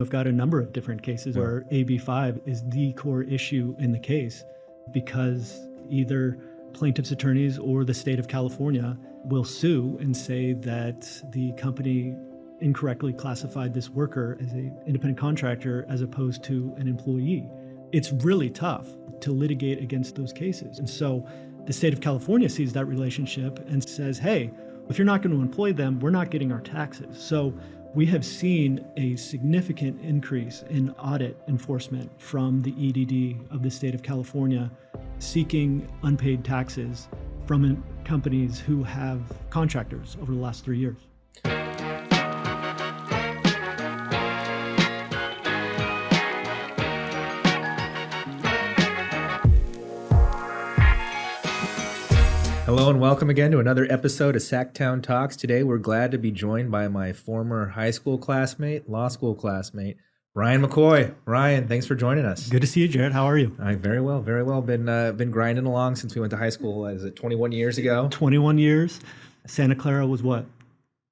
I've got a number of different cases where AB5 is the core issue in the case because either plaintiff's attorneys or the state of California will sue and say that the company incorrectly classified this worker as an independent contractor as opposed to an employee. It's really tough to litigate against those cases. And so the state of California sees that relationship and says, hey, if you're not going to employ them, we're not getting our taxes. So we have seen a significant increase in audit enforcement from the EDD of the state of California seeking unpaid taxes from companies who have contractors over the last 3 years. Hello and welcome again to another episode of Sacktown Talks. Today we're glad to be joined by my former high school classmate, law school classmate, Ryan McCoy. Ryan, thanks for joining us. Good to see you, Jared. How are you? Very well, very well. Been grinding along since we went to high school. Is it 21 years ago? 21 years. Santa Clara was what?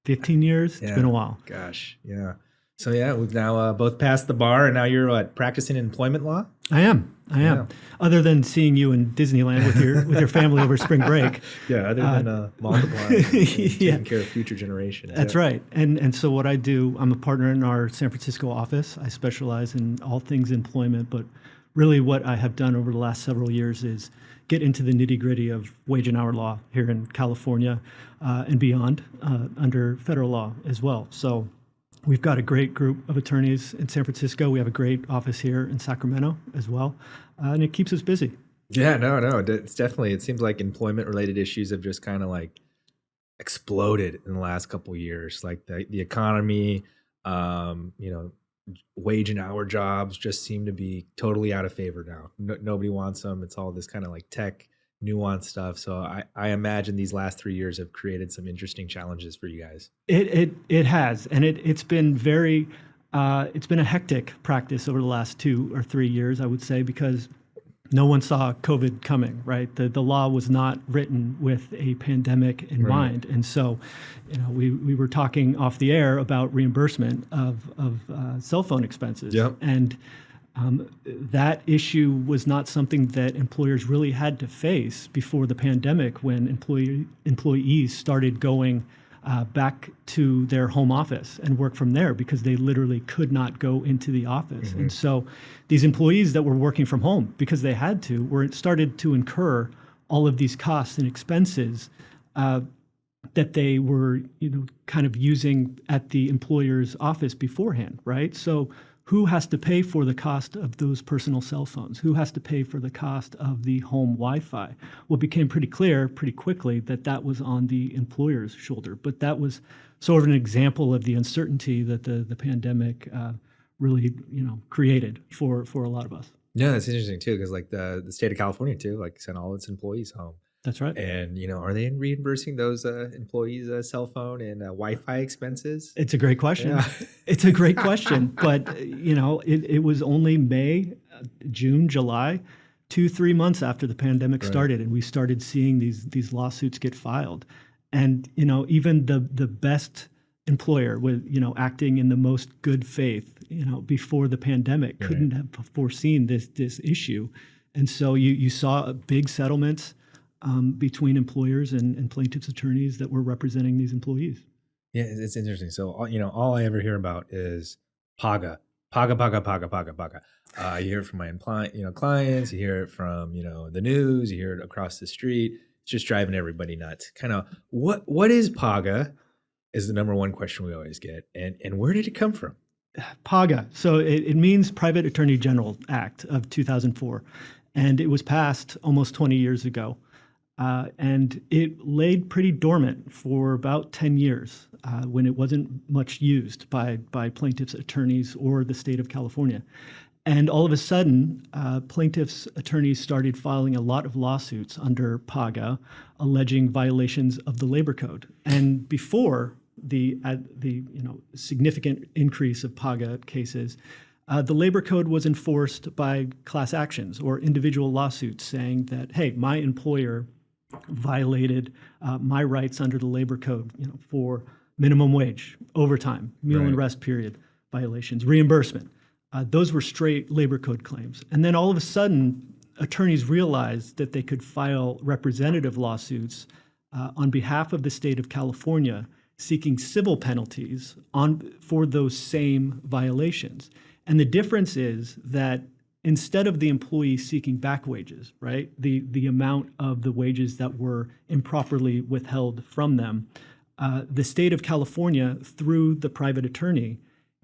15 years? It's been a while. Gosh, yeah. So yeah, we've now both passed the bar, and now you're practicing employment law? I am. Yeah. Other than seeing you in Disneyland with your family over spring break. Yeah, other than multiplying and taking care of future generations. That's right. And so what I do, I'm a partner in our San Francisco office. I specialize in all things employment, but really what I have done over the last several years is get into the nitty-gritty of wage and hour law here in California and beyond under federal law as well. So we've got a great group of attorneys in San Francisco. We have a great office here in Sacramento as well, and it keeps us busy. Yeah, no, it's definitely, it seems like employment-related issues have just kind of like exploded in the last couple of years. Like the economy, wage and hour jobs just seem to be totally out of favor now. Nobody wants them. It's all this kind of like tech nuanced stuff. So I imagine these last 3 years have created some interesting challenges for you guys. It has, and it's been very it's been a hectic practice over the last 2 or 3 years, I would say, because no one saw COVID coming, right? The law was not written with a pandemic in mind, and so we were talking off the air about reimbursement of cell phone expenses, and that issue was not something that employers really had to face before the pandemic when employees started going back to their home office and work from there because they literally could not go into the office. And so these employees that were working from home because they had to started to incur all of these costs and expenses that they were kind of using at the employer's office beforehand, right? So who has to pay for the cost of those personal cell phones? Who has to pay for the cost of the home Wi-Fi? Well, it became pretty clear pretty quickly that was on the employer's shoulder. But that was sort of an example of the uncertainty that the pandemic really created for a lot of us. Yeah, that's interesting too, because like the state of California too, like sent all its employees home. That's right. And, are they reimbursing those employees' cell phone and Wi-Fi expenses? It's a great question. Yeah. It's a great question. But, it was only May, June, July, 2-3 months after the pandemic started. And we started seeing these lawsuits get filed. And, even the best employer with, acting in the most good faith, before the pandemic couldn't have foreseen this issue. And so you saw big settlements between employers and plaintiffs' attorneys that were representing these employees. Yeah, it's interesting. So, all I ever hear about is PAGA. You hear it from my clients. You hear it from the news. You hear it across the street. It's just driving everybody nuts. Kind of what is PAGA? Is the number one question we always get, and where did it come from? PAGA. So it means Private Attorney General Act of 2004, and it was passed almost 20 years ago. And it laid pretty dormant for about 10 years when it wasn't much used by plaintiffs' attorneys or the state of California. And all of a sudden, plaintiffs' attorneys started filing a lot of lawsuits under PAGA, alleging violations of the labor code. And before the significant increase of PAGA cases, the labor code was enforced by class actions or individual lawsuits saying that, hey, my employer violated my rights under the labor code, for minimum wage, overtime, meal and rest period, violations, reimbursement. Those were straight labor code claims. And then all of a sudden, attorneys realized that they could file representative lawsuits on behalf of the state of California seeking civil penalties for those same violations. And the difference is that instead of the employee seeking back wages, right, the amount of the wages that were improperly withheld from them, the state of California, through the private attorney,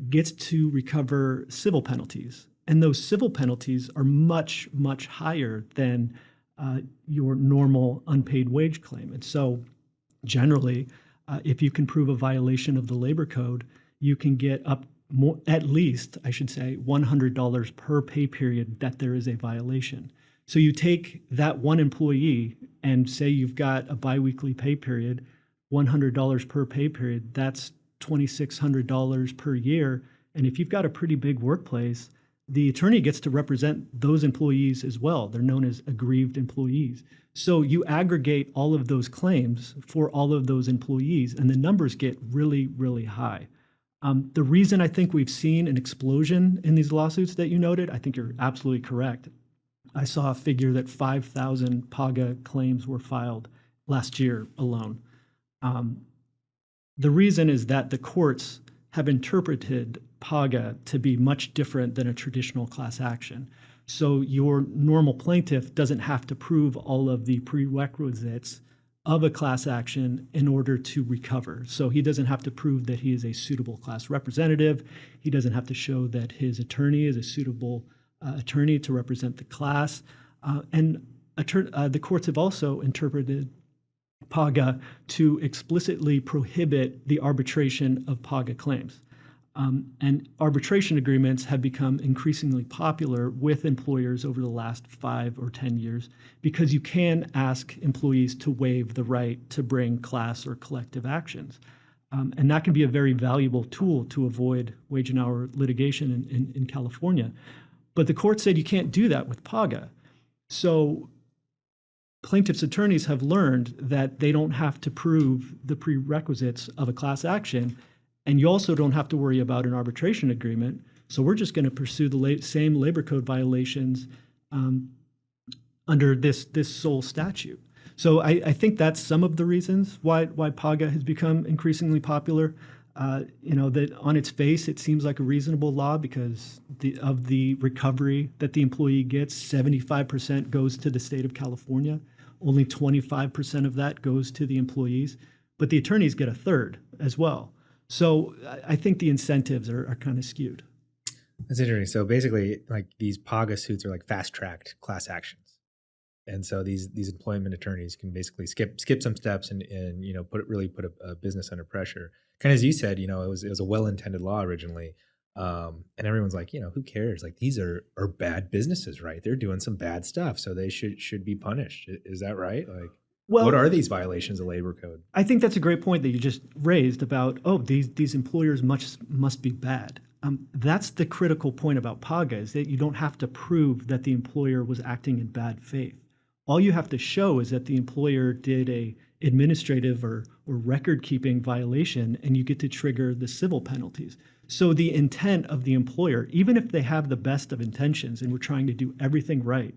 gets to recover civil penalties. And those civil penalties are much, much higher than your normal unpaid wage claim. And so generally, if you can prove a violation of the labor code, you can get up more, at least, I should say, $100 per pay period that there is a violation. So you take that one employee and say you've got a biweekly pay period, $100 per pay period, that's $2,600 per year. And if you've got a pretty big workplace, the attorney gets to represent those employees as well. They're known as aggrieved employees. So you aggregate all of those claims for all of those employees, and the numbers get really, really high. The reason I think we've seen an explosion in these lawsuits that you noted, I think you're absolutely correct. I saw a figure that 5,000 PAGA claims were filed last year alone. The reason is that the courts have interpreted PAGA to be much different than a traditional class action. So your normal plaintiff doesn't have to prove all of the prerequisites of a class action in order to recover. So he doesn't have to prove that he is a suitable class representative. He doesn't have to show that his attorney is a suitable attorney to represent the class. And the courts have also interpreted PAGA to explicitly prohibit the arbitration of PAGA claims. And arbitration agreements have become increasingly popular with employers over the last 5 or 10 years because you can ask employees to waive the right to bring class or collective actions. And that can be a very valuable tool to avoid wage and hour litigation in California. But the court said you can't do that with PAGA. So plaintiffs' attorneys have learned that they don't have to prove the prerequisites of a class action, and you also don't have to worry about an arbitration agreement. So we're just going to pursue the same labor code violations under this sole statute. So I think that's some of the reasons why PAGA has become increasingly popular. That on its face, it seems like a reasonable law because of the recovery that the employee gets, 75% goes to the state of California. Only 25% of that goes to the employees, but the attorneys get a third as well. So I think the incentives are kind of skewed. That's interesting. So basically, like these PAGA suits are like fast-tracked class actions. And so these employment attorneys can basically skip some steps and put a business under pressure. Kind of as you said, it was a well-intended law originally, and everyone's like, who cares? Like these are bad businesses, right? They're doing some bad stuff, so they should be punished. Is that right? Like, well, what are these violations of labor code? I think that's a great point that you just raised about these employers must be bad. That's the critical point about PAGA is that you don't have to prove that the employer was acting in bad faith. All you have to show is that the employer did a administrative or record-keeping violation, and you get to trigger the civil penalties. So the intent of the employer, even if they have the best of intentions and we're trying to do everything right,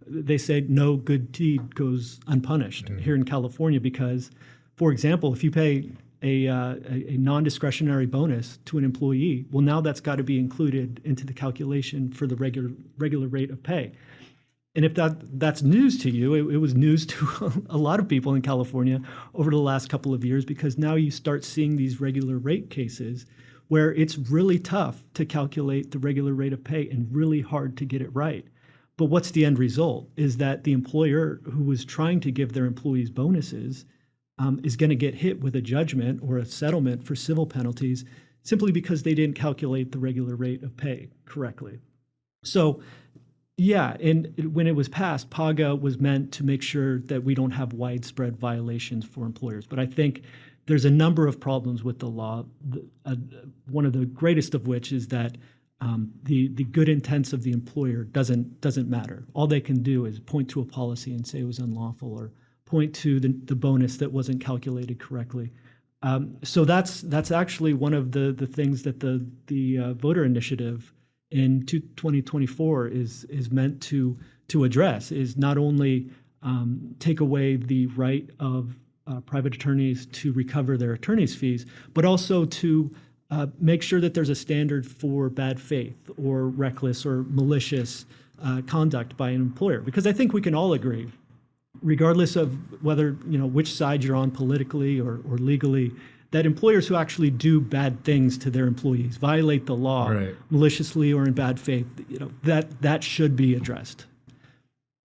they say no good deed goes unpunished here in California because, for example, if you pay a non-discretionary bonus to an employee, well, now that's got to be included into the calculation for the regular rate of pay. And if that's news to you, it was news to a lot of people in California over the last couple of years because now you start seeing these regular rate cases where it's really tough to calculate the regular rate of pay and really hard to get it right. But what's the end result is that the employer who was trying to give their employees bonuses is going to get hit with a judgment or a settlement for civil penalties simply because they didn't calculate the regular rate of pay correctly. So yeah, and when it was passed, PAGA was meant to make sure that we don't have widespread violations for employers. But I think there's a number of problems with the law. One of the greatest of which is that the good intents of the employer doesn't matter. All they can do is point to a policy and say it was unlawful, or point to the bonus that wasn't calculated correctly. So that's actually one of the things that the voter initiative in 2024 is meant to address, is not only take away the right of private attorneys to recover their attorney's fees, but also to make sure that there's a standard for bad faith or reckless or malicious conduct by an employer. Because I think we can all agree, regardless of whether, which side you're on politically or legally, that employers who actually do bad things to their employees, violate the law Right. maliciously or in bad faith, that should be addressed.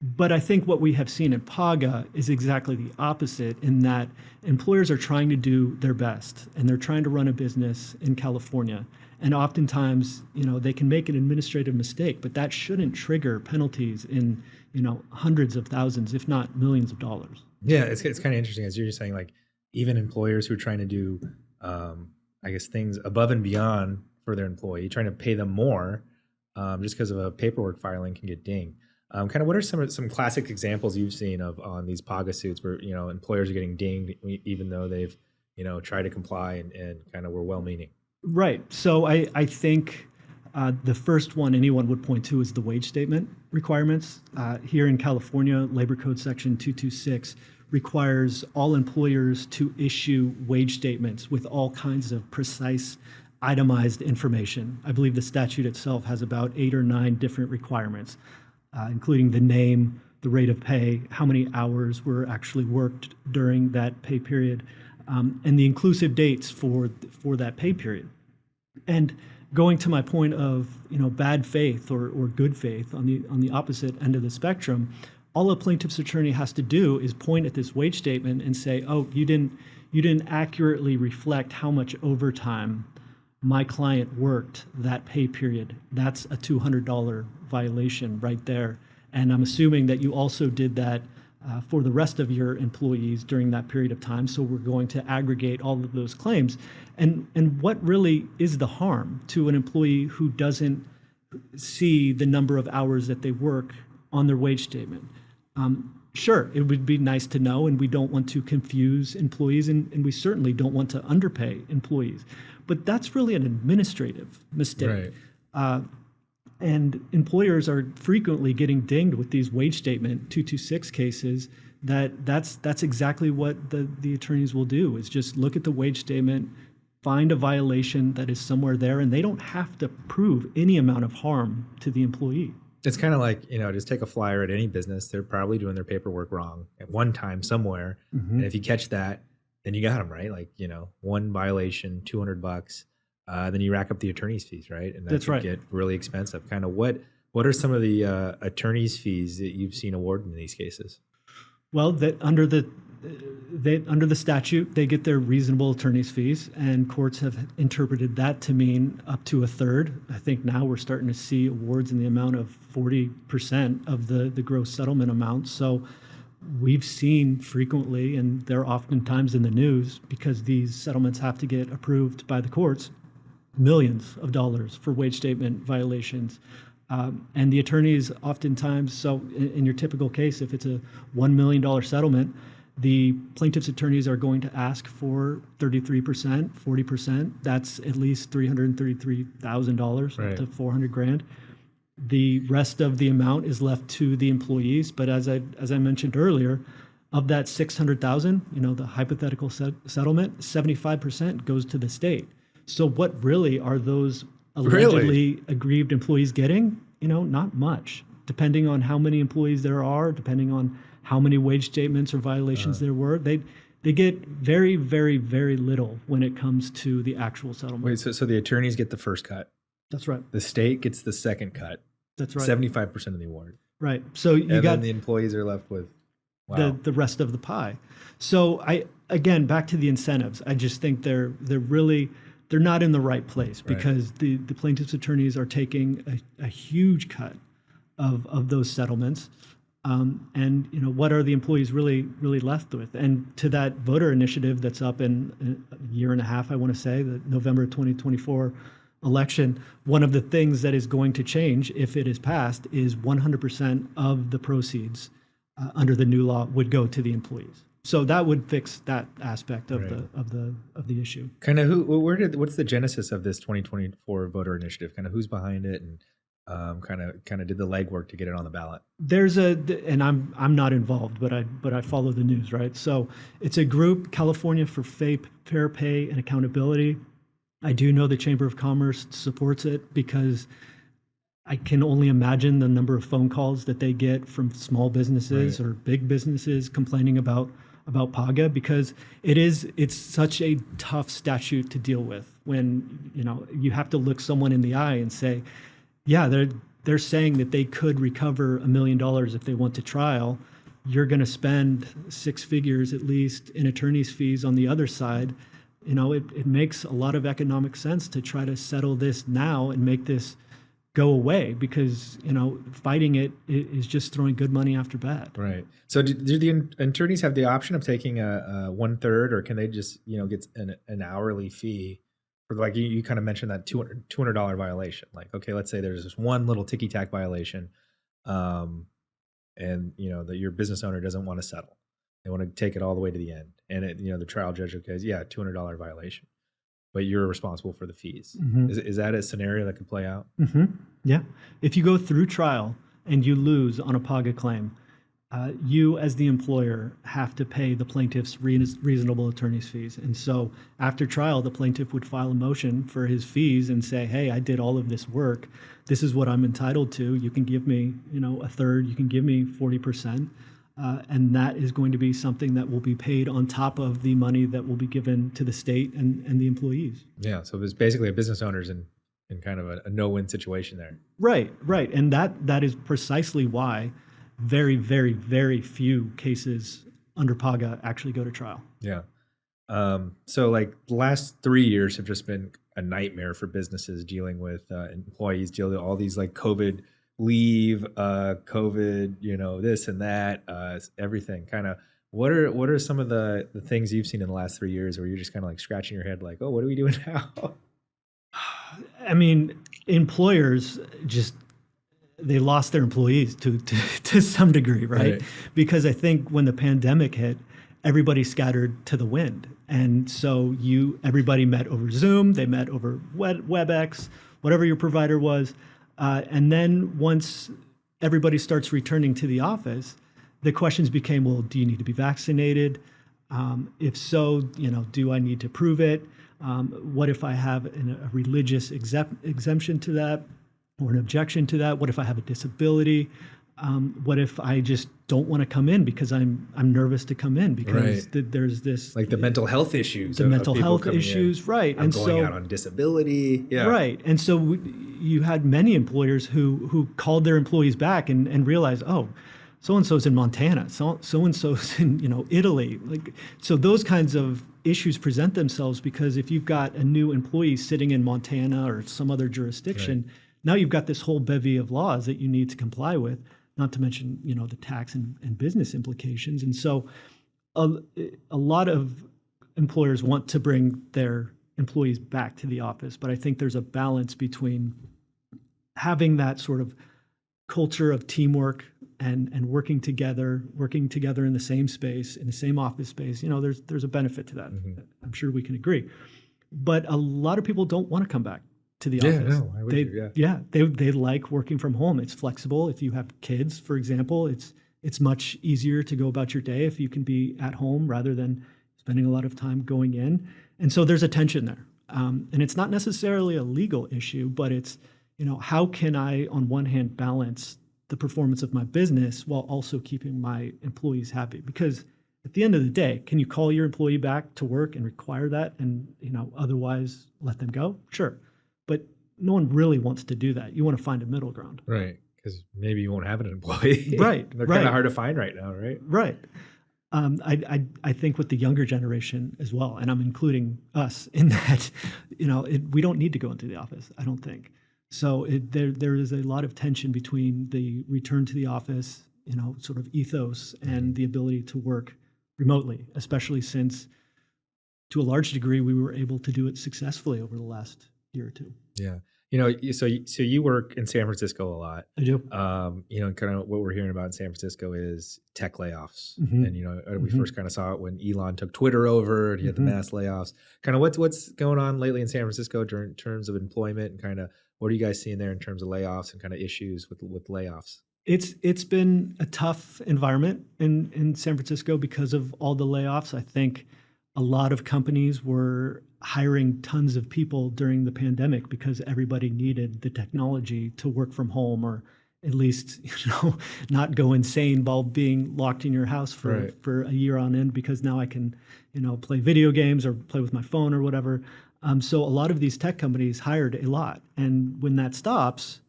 But I think what we have seen in PAGA is exactly the opposite, in that employers are trying to do their best and they're trying to run a business in California. And oftentimes, they can make an administrative mistake, but that shouldn't trigger penalties in, hundreds of thousands, if not millions of dollars. Yeah, it's kind of interesting, as you're saying, like even employers who are trying to do, I guess, things above and beyond for their employee, trying to pay them more just because of a paperwork filing, can get dinged. Kind of what are some classic examples you've seen of on these PAGA suits where, employers are getting dinged even though they've, tried to comply and kind of were well-meaning? Right. So I think the first one anyone would point to is the wage statement requirements. Here in California, Labor Code Section 226 requires all employers to issue wage statements with all kinds of precise, itemized information. I believe the statute itself has about 8 or 9 different requirements, including the name, the rate of pay, how many hours were actually worked during that pay period, and the inclusive dates for that pay period. And going to my point of bad faith or good faith on the opposite end of the spectrum, all a plaintiff's attorney has to do is point at this wage statement and say, oh, you didn't accurately reflect how much overtime my client worked that pay period. That's a $200 violation right there. And I'm assuming that you also did that for the rest of your employees during that period of time. So we're going to aggregate all of those claims. And what really is the harm to an employee who doesn't see the number of hours that they work on their wage statement? Sure, it would be nice to know, and we don't want to confuse employees, and we certainly don't want to underpay employees. But that's really an administrative mistake. Right. And employers are frequently getting dinged with these wage statement 226 cases. That's exactly what the attorneys will do, is just look at the wage statement, find a violation that is somewhere there, and they don't have to prove any amount of harm to the employee. It's kind of like, just take a flyer at any business. They're probably doing their paperwork wrong at one time somewhere. Mm-hmm. And if you catch that, then you got them, right? Like, one violation, $200, then you rack up the attorney's fees, right? And that That's can right. get really expensive. Kind of what are some of the attorney's fees that you've seen awarded in these cases? Well, that under the statute, they get their reasonable attorney's fees, and courts have interpreted that to mean up to a third. I think now we're starting to see awards in the amount of 40% of the gross settlement amount. So we've seen frequently, and they're oftentimes in the news because these settlements have to get approved by the courts, millions of dollars for wage statement violations. And the attorneys oftentimes, so in your typical case, if it's a $1 million settlement, the plaintiff's attorneys are going to ask for 33%, 40%. That's at least $333,000 Right. to $400,000. The rest of the amount is left to the employees. But as I mentioned earlier, of that $600,000, the hypothetical settlement, 75% goes to the state. So what really are those allegedly aggrieved employees getting? Not much, depending on how many employees there are, depending on how many wage statements or violations there were. They get very, very, very little when it comes to the actual settlement. Wait, so the attorneys get the first cut. That's right. The state gets the second cut. That's right. 75% of the award. Right. So you And got then the employees are left with, wow. the rest of the pie. So again, back to the incentives. I just think they're not in the right place, because the plaintiff's attorneys are taking a huge cut of those settlements. And what are the employees really left with? And to that voter initiative that's up in a year and a half, I want to say, the November 2024 election, one of the things that is going to change if it is passed is 100% of the proceeds under the new law would go to the employees. So that would fix that aspect of Right. the issue. Kind of what's the genesis of this 2024 voter initiative? Kind of who's behind it, and kind of did the legwork to get it on the ballot? There's and I'm not involved, but I follow the news, right? So it's a group, California for Fair Pay and Accountability. I do know the Chamber of Commerce supports it because I can only imagine the number of phone calls that they get from small businesses Right. or big businesses complaining about PAGA, because it's such a tough statute to deal with when you have to look someone in the eye and say, yeah, they're saying that they could recover $1 million if they went to trial. You're going to spend six figures at least in attorney's fees on the other side. It makes a lot of economic sense to try to settle this now and make this go away, because fighting it is just throwing good money after bad. Right. So do the attorneys have the option of taking a 1/3, or can they just get an hourly fee for, like you kind of mentioned, that $200 violation? Like, okay, let's say there's this one little ticky tack violation, and that your business owner doesn't want to settle. They want to take it all the way to the end, and the trial judge goes, yeah, $200 violation, but you're responsible for the fees. Mhm. Is that a scenario that could play out? Yeah. If you go through trial and you lose on a PAGA claim, you as the employer have to pay the plaintiff's reasonable attorney's fees. And so after trial, the plaintiff would file a motion for his fees and say, hey, I did all of this work. This is what I'm entitled to. You can give me, a third. You can give me 40%. And that is going to be something that will be paid on top of the money that will be given to the state and the employees. Yeah. So it's basically a business owner's in kind of a no-win situation there. Right. And that is precisely why very, very, very few cases under PAGA actually go to trial. Yeah. So like the last 3 years have just been a nightmare for businesses dealing with employees, dealing with all these like COVID leave, COVID, this and that, everything. Kind of what are some of the things you've seen in the last 3 years where you're just kind of like scratching your head like, oh, what are we doing now? I mean, employers they lost their employees to some degree, right? Because I think when the pandemic hit, everybody scattered to the wind. And so everybody met over Zoom, they met over WebEx, whatever your provider was. And then once everybody starts returning to the office, the questions became, well, do you need to be vaccinated? If so, do I need to prove it? What if I have a religious exemption to that, or an objection to that? What if I have a disability? What if I just don't want to come in because I'm nervous to come in because there's this, like the mental health issues, the mental health issues, right? I'm going out on disability, right. And so you had many employers who called their employees back and realized, oh, so and so's in Montana, so and so's in Italy, so those kinds of issues present themselves because if you've got a new employee sitting in Montana or some other jurisdiction, now you've got this whole bevy of laws that you need to comply with, not to mention the tax and business implications. And so a lot of employers want to bring their employees back to the office, but I think there's a balance between having that sort of culture of teamwork and working together in the same space, in the same office space. There's a benefit to that. Mm-hmm. I'm sure we can agree. But a lot of people don't want to come back to the office. No, I would They like working from home. It's flexible. If you have kids, for example, it's much easier to go about your day if you can be at home rather than spending a lot of time going in. And so there's a tension there. And it's not necessarily a legal issue, but it's, how can I, on one hand, balance the performance of my business while also keeping my employees happy? Because at the end of the day, can you call your employee back to work and require that and, otherwise let them go? Sure. But no one really wants to do that. You want to find a middle ground. Right. Because maybe you won't have an employee. Right. They're kind of hard to find right now, right? Right. I think with the younger generation as well, and I'm including us in that, we don't need to go into the office, I don't think. So there is a lot of tension between the return to the office, sort of ethos and the ability to work remotely, especially since to a large degree we were able to do it successfully over the last year or two. Yeah. So you work in San Francisco a lot. I do. Kind of what we're hearing about in San Francisco is tech layoffs. Hmm. And we Hmm. first kind of saw it when Elon took Twitter over and he had the Hmm. mass layoffs. Kind of what's going on lately in San Francisco in terms of employment, and kind of what are you guys seeing there in terms of layoffs and kind of issues with layoffs? It's been a tough environment in San Francisco because of all the layoffs. I think a lot of companies were hiring tons of people during the pandemic because everybody needed the technology to work from home, or at least, not go insane while being locked in your house Right. for a year on end, because now I can, play video games or play with my phone or whatever. So a lot of these tech companies hired a lot, and when that stops,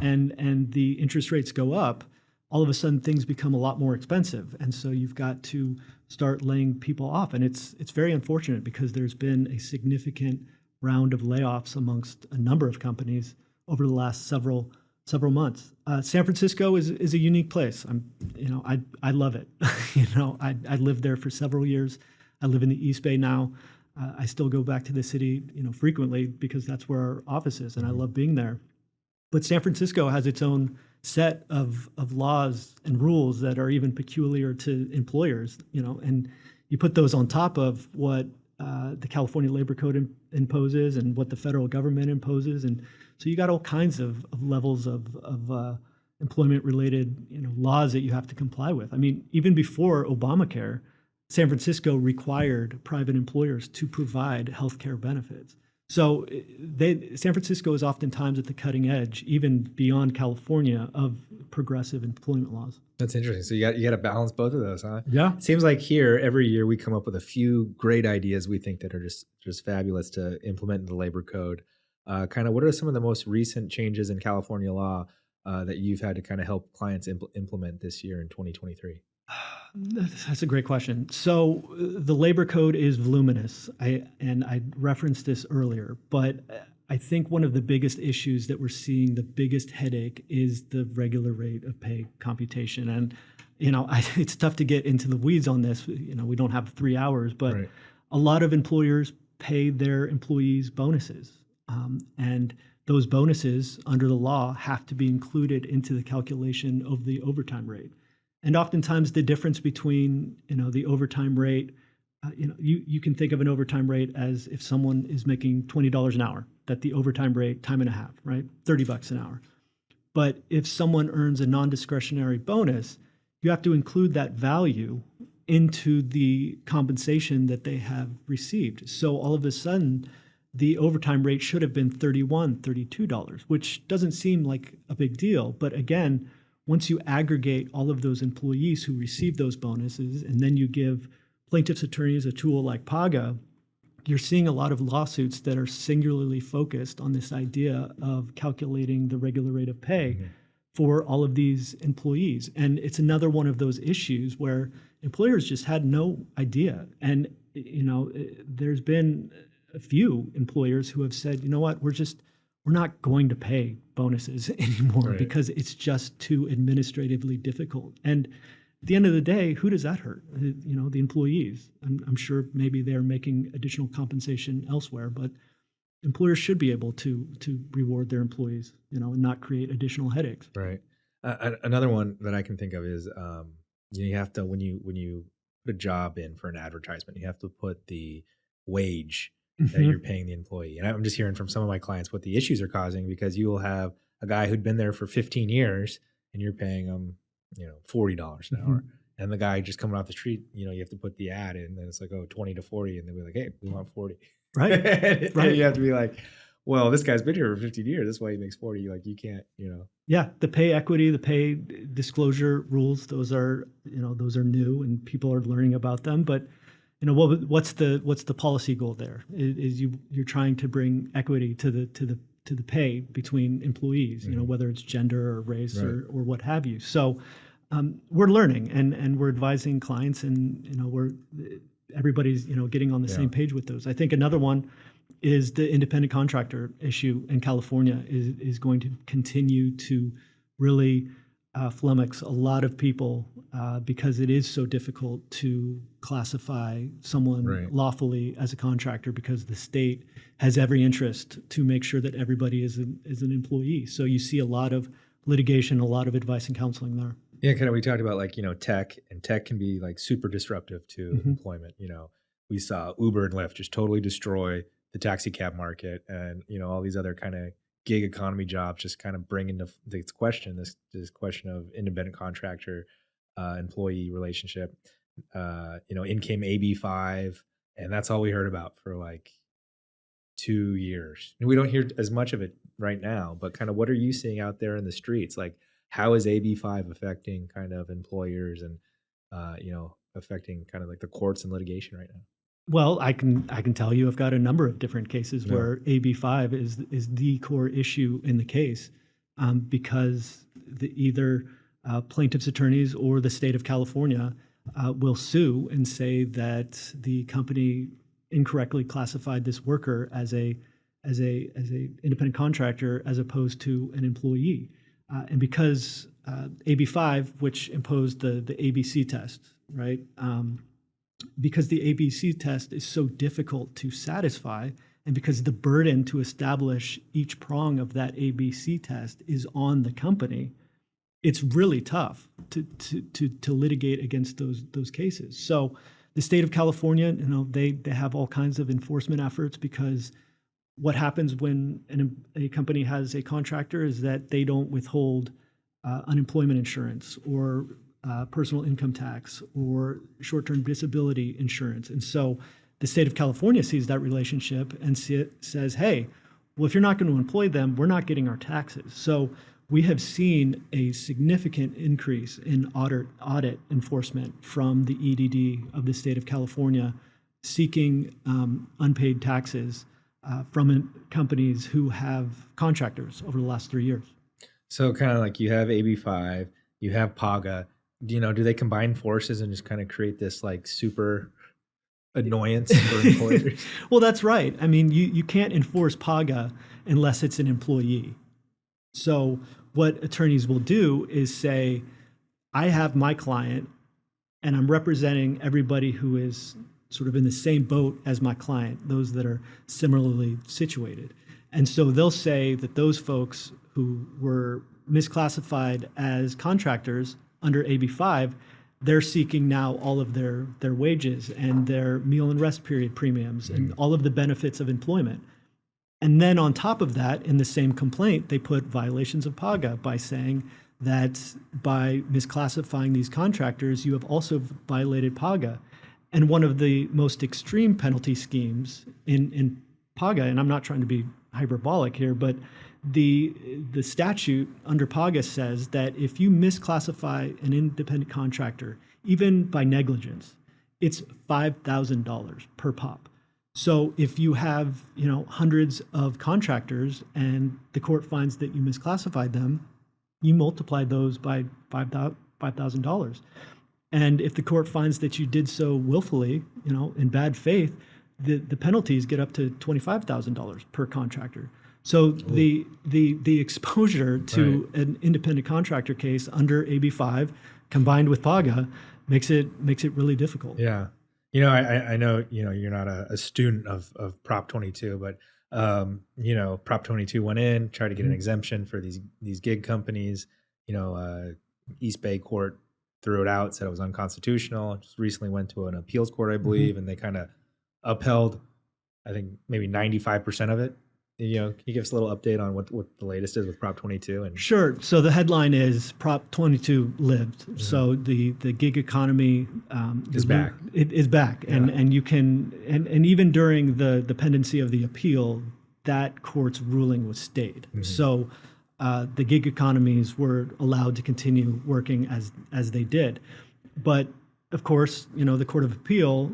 and the interest rates go up, all of a sudden things become a lot more expensive, and so you've got to start laying people off, and it's very unfortunate because there's been a significant round of layoffs amongst a number of companies over the last several months. San Francisco is a unique place. I love it. I lived there for several years. I live in the East Bay now. I still go back to the city, frequently because that's where our office is, and I Mhm. love being there. But San Francisco has its own set of laws and rules that are even peculiar to employers, and you put those on top of what the California Labor Code imposes and what the federal government imposes. And so you got all kinds of levels of employment related, laws that you have to comply with. I mean, even before Obamacare, San Francisco required private employers to provide healthcare benefits. So San Francisco is oftentimes at the cutting edge, even beyond California, of progressive employment laws. That's interesting. So you got to balance both of those, huh? Yeah. It seems like here every year we come up with a few great ideas we think that are just fabulous to implement in the labor code. Kind of, what are some of the most recent changes in California law that you've had to kind of help clients implement this year in 2023? That's a great question. So the labor code is voluminous. I referenced this earlier, but I think one of the biggest issues that we're seeing, the biggest headache, is the regular rate of pay computation. And it's tough to get into the weeds on this. We don't have 3 hours, but Right. a lot of employers pay their employees bonuses, and those bonuses under the law have to be included into the calculation of the overtime rate. And oftentimes the difference between, the overtime rate, you can think of an overtime rate as if someone is making $20 an hour, that the overtime rate, time and a half, right? $30 an hour. But if someone earns a non-discretionary bonus, you have to include that value into the compensation that they have received. So all of a sudden, the overtime rate should have been $31, $32, which doesn't seem like a big deal. But again, once you aggregate all of those employees who receive those bonuses, and then you give plaintiffs' attorneys a tool like PAGA, you're seeing a lot of lawsuits that are singularly focused on this idea of calculating the regular rate of pay Mhm. for all of these employees. And it's another one of those issues where employers just had no idea. And, there's been a few employers who have said, you know what, we're not going to pay bonuses anymore Right. because it's just too administratively difficult. And at the end of the day, who does that hurt? The employees. I'm sure maybe they're making additional compensation elsewhere, but employers should be able to reward their employees, and not create additional headaches. Right. Another one that I can think of is, you have to, when you put a job in for an advertisement, you have to put the wage that you're Mhm. paying the employee. And I'm just hearing from some of my clients what the issues are causing, because you will have a guy who'd been there for 15 years and you're paying him, $40 an hour. Mhm. And the guy just coming off the street, you have to put the ad in, and it's like, oh, 20 to 40. And they'll be like, hey, we want 40. Right. And Right. you have to be like, well, this guy's been here for 15 years. That's why he makes 40. Like, you can't, Yeah, the pay equity, the pay disclosure rules, those are new and people are learning about them. But what's the policy goal there? Is you're trying to bring equity to the pay between employees, Mhm. whether it's gender or race Right. or what have you. So we're learning and we're advising clients, and everybody's getting on the Yeah. same page with those. I think another one is the independent contractor issue in California is going to continue to really flummox a lot of people because it is so difficult to classify someone Right. lawfully as a contractor because the state has every interest to make sure that everybody is an employee. So you see a lot of litigation, a lot of advice and counseling there. Yeah, kind of we talked about like, tech, and tech can be like super disruptive to Hmm. employment. We saw Uber and Lyft just totally destroy the taxi cab market, and all these other kind of gig economy jobs just kind of bring into this question of independent contractor employee relationship. In came AB5, and that's all we heard about for like 2 years. And we don't hear as much of it right now, but kind of what are you seeing out there in the streets? Like, how is AB5 affecting kind of employers and, affecting kind of like the courts and litigation right now? Well, I can tell you I've got a number of different cases Yeah. where AB5 is the core issue in the case, because either plaintiffs' attorneys or the state of California will sue and say that the company incorrectly classified this worker as a independent contractor as opposed to an employee, and because AB5, which imposed the ABC test, right? Because the ABC test is so difficult to satisfy, and because the burden to establish each prong of that ABC test is on the company, it's really tough to litigate against those cases. So the state of California, they have all kinds of enforcement efforts because what happens when a company has a contractor is that they don't withhold unemployment insurance or personal income tax or short-term disability insurance. And so the state of California sees that relationship and says, hey, well, if you're not going to employ them, we're not getting our taxes. So we have seen a significant increase in audit enforcement from the EDD of the state of California seeking unpaid taxes from companies who have contractors over the last 3 years. So kind of like you have AB5, you have PAGA. Do they combine forces and just kind of create this like super annoyance for employers? Well, that's right. I mean, you can't enforce PAGA unless it's an employee. So what attorneys will do is say, I have my client and I'm representing everybody who is sort of in the same boat as my client, those that are similarly situated. And so they'll say that those folks who were misclassified as contractors under AB5, they're seeking now all of their wages and their meal and rest period premiums and all of the benefits of employment. And then on top of that, in the same complaint, they put violations of PAGA by saying that by misclassifying these contractors, you have also violated PAGA. And one of the most extreme penalty schemes in PAGA, and I'm not trying to be hyperbolic here, but the statute under PAGA says that if you misclassify an independent contractor, even by negligence, it's $5,000 per pop. So if you have, hundreds of contractors and the court finds that you misclassified them, you multiply those by $5,000. And if the court finds that you did so willfully, in bad faith, the penalties get up to $25,000 per contractor. So the exposure to an independent contractor case under AB5 combined with PAGA makes it really difficult. Yeah. I know, you're not a student of Prop 22, but, Prop 22 went in, tried to get an exemption for these gig companies. East Bay Court threw it out, said it was unconstitutional. Just recently went to an appeals court, I believe, and they kind of upheld, I think, maybe 95% of it. Can you give us a little update on what the latest is with Prop 22? And Sure. So the headline is Prop 22 lived. So the gig economy Is back. It is back, and you can and even during the pendency of the appeal, that court's ruling was stayed. So the gig economies were allowed to continue working as they did, but of course, the Court of Appeal.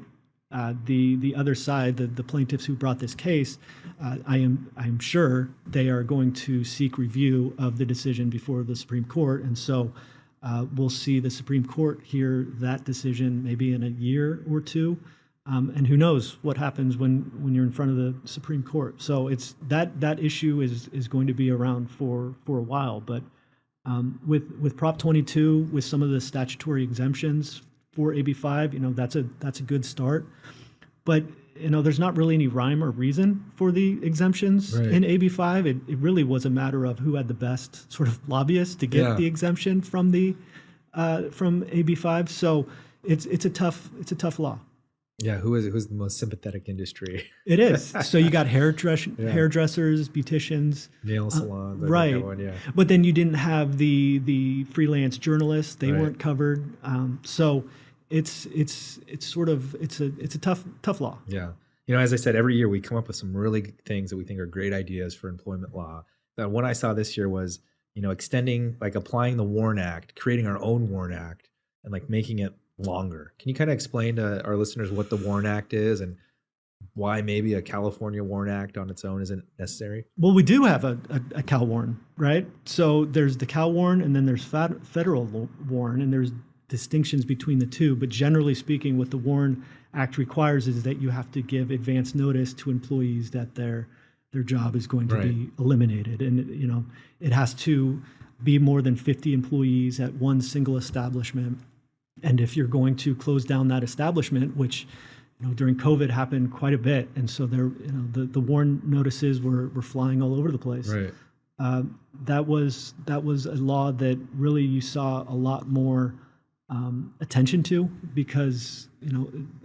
The other side, the plaintiffs who brought this case, I'm sure they are going to seek review of the decision before the Supreme Court, and so we'll see the Supreme Court hear that decision maybe in a year or two, and who knows what happens when you're in front of the Supreme Court. So it's that issue is going to be around for a while, but With Prop 22, with some of the statutory exemptions for AB5, that's a good start. But there's not really any rhyme or reason for the exemptions Right. in AB5. It really was a matter of who had the best sort of lobbyists to get Yeah. the exemption from AB5. So it's a tough law. Yeah. Who's the most sympathetic industry? It is. So you got hairdressers, beauticians, Nail salons. I think right? that one, yeah. But then you didn't have the freelance journalists; they Right. weren't covered. So it's a tough law. Yeah. As I said, every year we come up with some really good things that we think are great ideas for employment law. The one I saw this year was, extending, like applying the WARN Act, creating our own WARN Act and like making it longer. Can you kind of explain to our listeners what the WARN Act is and why maybe a California WARN Act on its own isn't necessary? Well, we do have a Cal WARN, right? So there's the Cal WARN, and then there's federal WARN, and there's distinctions between the two. But generally speaking, what the WARN Act requires is that you have to give advance notice to employees that their job is going to be eliminated, and it has to be more than 50 employees at one single establishment. And if you're going to close down that establishment, which during COVID happened quite a bit, and so there, the WARN notices were flying all over the place. Right. That was a law that really you saw a lot more attention to, because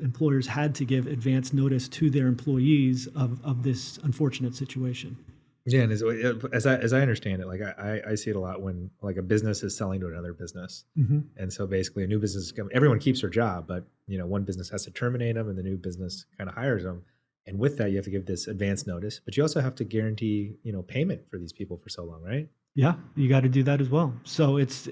employers had to give advance notice to their employees of this unfortunate situation. Yeah, and as I understand it, like I see it a lot when like a business is selling to another business, and so basically a new business is coming. Everyone keeps their job, but one business has to terminate them, and the new business kind of hires them. And with that, you have to give this advance notice, but you also have to guarantee payment for these people for so long, right? Yeah, you got to do that as well. So it's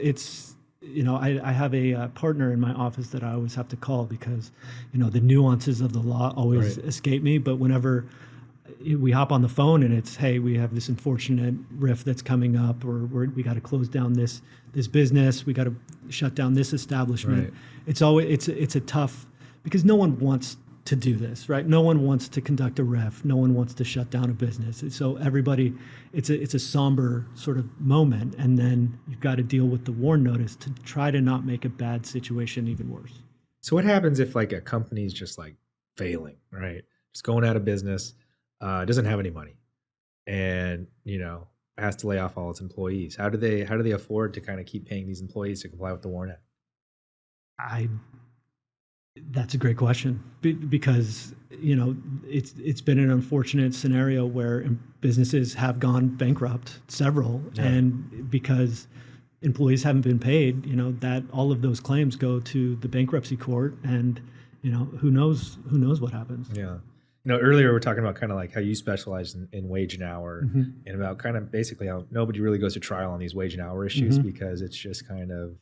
I have a partner in my office that I always have to call, because the nuances of the law always escape me. But whenever we hop on the phone and it's, hey, we have this unfortunate rift that's coming up, or we got to close down this business, we got to shut down this establishment. Right. It's always it's a tough, because no one wants to do this, right? No one wants to conduct a ref. No one wants to shut down a business. So everybody, it's a somber sort of moment, and then you've got to deal with the WARN notice to try to not make a bad situation even worse. So what happens if like a company's just like failing, right? Just going out of business, doesn't have any money, and has to lay off all its employees? How do they afford to kind of keep paying these employees to comply with the WARN Act? That's a great question, because it's been an unfortunate scenario where businesses have gone bankrupt, several, and because employees haven't been paid, that all of those claims go to the bankruptcy court, and who knows what happens. Yeah. Earlier we were talking about kind of like how you specialize in wage and hour, and about kind of basically how nobody really goes to trial on these wage and hour issues because it's just kind of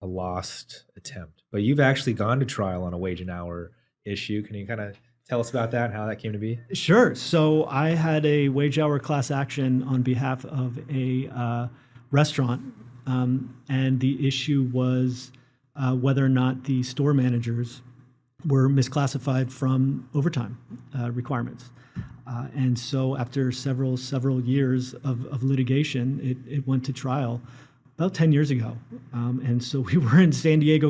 a lost attempt. But you've actually gone to trial on a wage and hour issue. Can you kind of tell us about that and how that came to be? Sure. So I had a wage hour class action on behalf of a restaurant, and the issue was whether or not the store managers were misclassified from overtime requirements. And so after several years of litigation, it went to trial about 10 years ago. And so we were in San Diego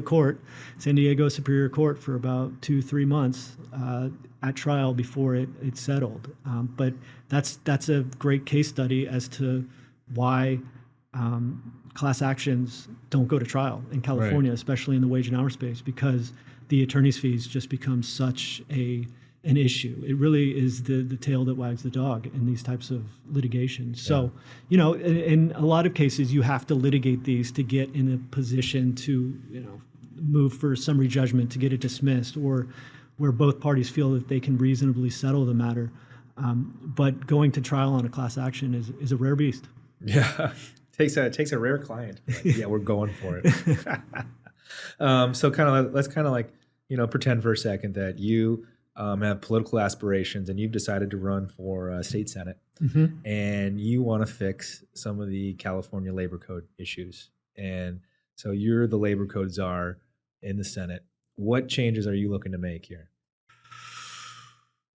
Superior Court for about 2-3 months at trial before it settled. But that's a great case study as to why class actions don't go to trial in California, especially in the wage and hour space, because the attorney's fees just become such an issue. It really is the tail that wags the dog in these types of litigations. So, in a lot of cases, you have to litigate these to get in a position to, move for summary judgment, to get it dismissed, or where both parties feel that they can reasonably settle the matter. But going to trial on a class action is a rare beast. Yeah, takes a rare client. Like, yeah, we're going for it. So let's pretend for a second that you have political aspirations and you've decided to run for state senate, and you want to fix some of the California labor code issues. And so you're the labor code czar in the Senate. What changes are you looking to make here?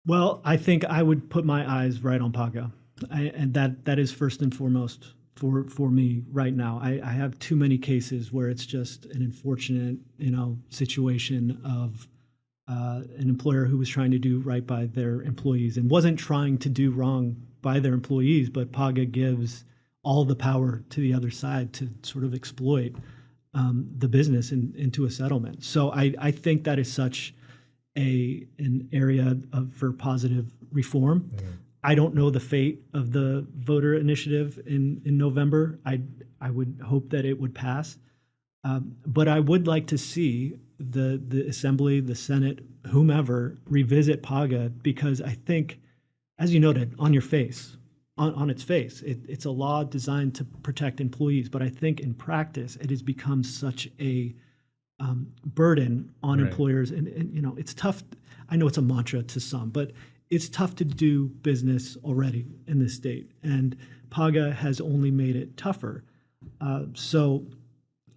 Well, I think I would put my eyes right on PAGA, and that is first and foremost for me right now. I have too many cases where it's just an unfortunate, situation of an employer who was trying to do right by their employees and wasn't trying to do wrong by their employees, but PAGA gives all the power to the other side to sort of exploit the business into a settlement. So I think that is such an area for positive reform. Mm-hmm. I don't know the fate of the voter initiative in November. I would hope that it would pass, but I would like to see the Assembly, the Senate, whomever revisit PAGA, because I think, as you noted, on its face, it's a law designed to protect employees. But I think in practice, it has become such a burden on employers, and it's tough. I know it's a mantra to some, but it's tough to do business already in this state, and PAGA has only made it tougher. So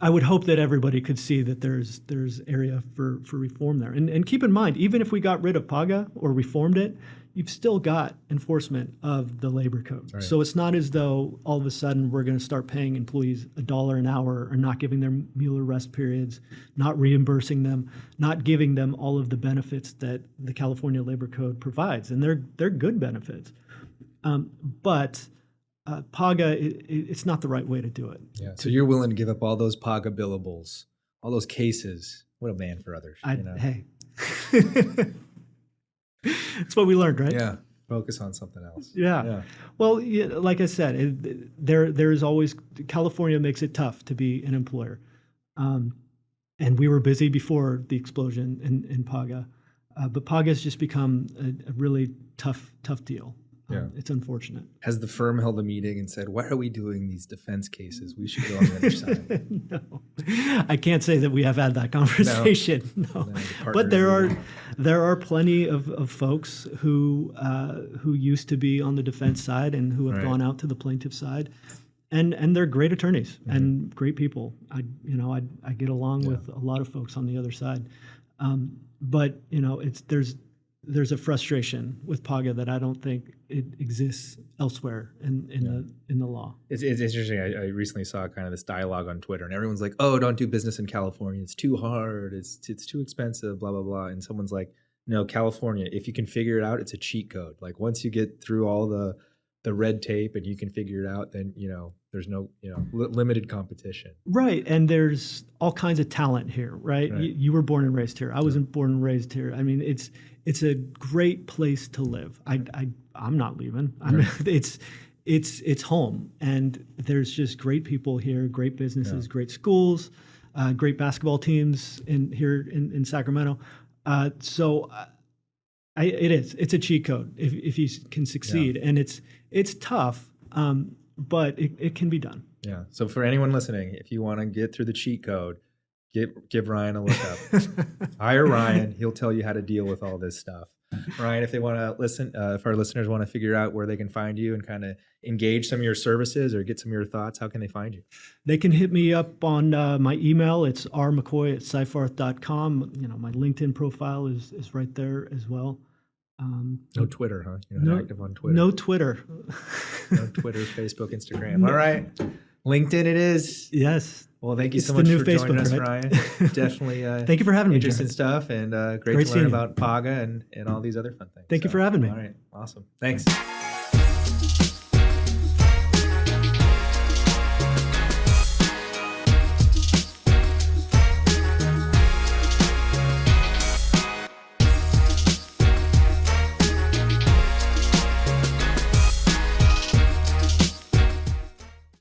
I would hope that everybody could see that there's area for reform there. And keep in mind, even if we got rid of PAGA or reformed it, you've still got enforcement of the labor code. Right. So it's not as though all of a sudden we're going to start paying employees $1 an hour, or not giving them meal or rest periods, not reimbursing them, not giving them all of the benefits that the California Labor Code provides. And they're good benefits. But PAGA, it's not the right way to do it. Yeah. So you're willing to give up all those PAGA billables, all those cases. What a man for others. Hey. That's what we learned, right? Yeah. Focus on something else. Yeah. Well, like I said, there is always, California makes it tough to be an employer. And we were busy before the explosion in PAGA. But PAGA has just become a really tough deal. Yeah. It's unfortunate. Has the firm held a meeting and said, why are we doing these defense cases? We should go on the other side. No, I can't say that we have had that conversation. No. But there are plenty of folks who used to be on the defense side and who have gone out to the plaintiff side. And they're great attorneys and great people. I get along with a lot of folks on the other side. But there's a frustration with PAGA that I don't think it exists elsewhere in the law. It's interesting. I recently saw kind of this dialogue on Twitter, and everyone's like, "Oh, don't do business in California. It's too hard. It's too expensive. Blah blah blah." And someone's like, "No, California. If you can figure it out, it's a cheat code. Like once you get through all the red tape and you can figure it out, then there's no limited competition." Right, and there's all kinds of talent here. Right? You were born and raised here. I wasn't born and raised here. I mean, it's a great place to live. I'm not leaving. It's home, and there's just great people here, great businesses, great schools, great basketball teams here in Sacramento. So it's a cheat code if you can succeed, and it's tough, but it can be done. Yeah. So for anyone listening, if you want to get through the cheat code, give Ryan a look up. Hire Ryan. He'll tell you how to deal with all this stuff. Ryan, if they want to listen, if our listeners want to figure out where they can find you and kind of engage some of your services or get some of your thoughts, how can they find you? They can hit me up on my email. It's rmccoy@seyfarth.com. My LinkedIn profile is right there as well. No Twitter, huh? You're not active on Twitter. No Twitter. No Twitter, Facebook, Instagram. All right. LinkedIn it is. Yes. Well, thank you so much for joining us, Ryan. Definitely thank you for having me. Interesting stuff, and great to learn about PAGA and all these other fun things. Thank you for having me. All right. Awesome. Thanks.